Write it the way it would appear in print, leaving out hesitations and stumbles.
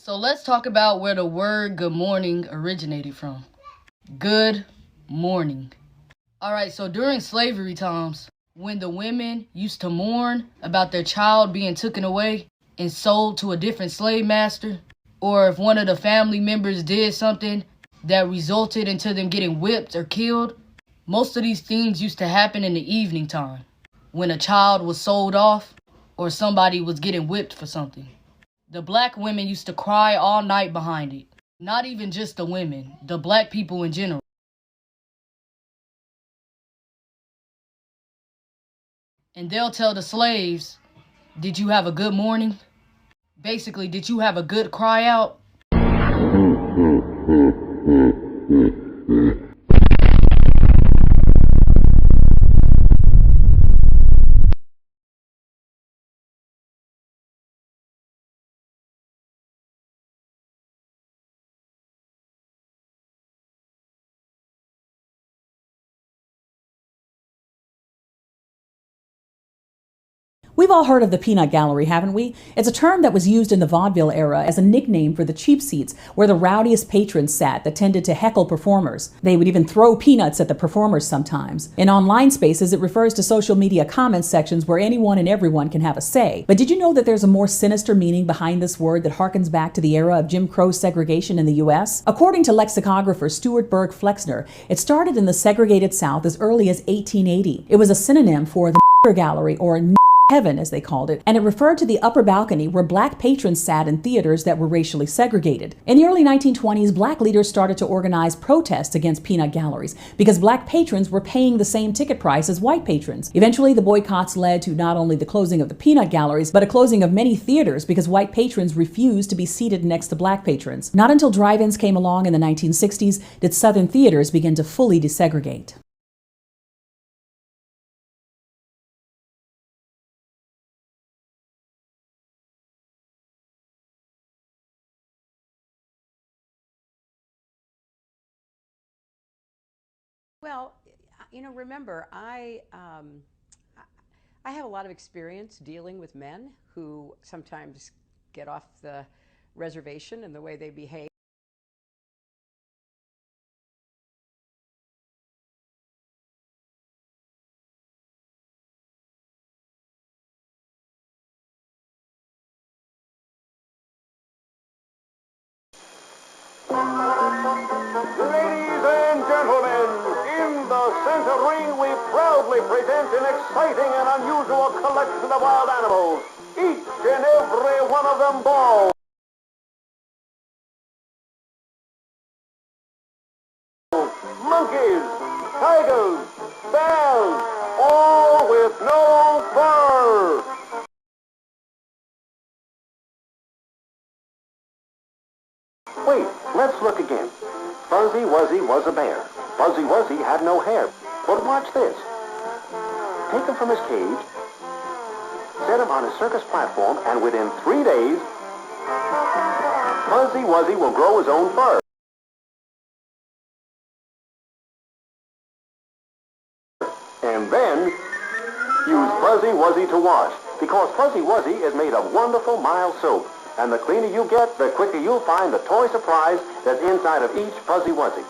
So let's talk about where the word good morning originated from. Good morning. Alright, so during slavery times, when the women used to mourn about their child being taken away and sold to a different slave master, or if one of the family members did something that resulted into them getting whipped or killed, most of these things used to happen in the evening time, when a child was sold off or somebody was getting whipped for something. The black women used to cry all night behind it. Not even just the women, the black people in general. And they'll tell the slaves, did you have a good morning? Basically, did you have a good cry out? We've all heard of the peanut gallery, haven't we? It's a term that was used in the vaudeville era as a nickname for the cheap seats where the rowdiest patrons sat that tended to heckle performers. They would even throw peanuts at the performers sometimes. In online spaces, it refers to social media comment sections where anyone and everyone can have a say. But did you know that there's a more sinister meaning behind this word that harkens back to the era of Jim Crow segregation in the U.S.? According to lexicographer Stuart Berg Flexner, it started in the segregated South as early as 1880. It was a synonym for the gallery, or heaven, as they called it, and it referred to the upper balcony where black patrons sat in theaters that were racially segregated. In the early 1920s, black leaders started to organize protests against peanut galleries because black patrons were paying the same ticket price as white patrons. Eventually, the boycotts led to not only the closing of the peanut galleries, but a closing of many theaters because white patrons refused to be seated next to black patrons. Not until drive-ins came along in the 1960s did Southern theaters begin to fully desegregate. Well, remember, I have a lot of experience dealing with men who sometimes get off the reservation in the way they behave. Ladies and gentlemen, in the center ring we proudly present an exciting and unusual collection of wild animals, each and every one of them bald. Monkeys, tigers, bears, all with no fur. Wait, let's look again. Fuzzy Wuzzy was a bear. Fuzzy Wuzzy had no hair. But watch this. Take him from his cage, set him on a circus platform, and within 3 days, Fuzzy Wuzzy will grow his own fur. And then, use Fuzzy Wuzzy to wash, because Fuzzy Wuzzy is made of wonderful mild soap. And the cleaner you get, the quicker you'll find the toy surprise that's inside of each Fuzzy Wuzzy.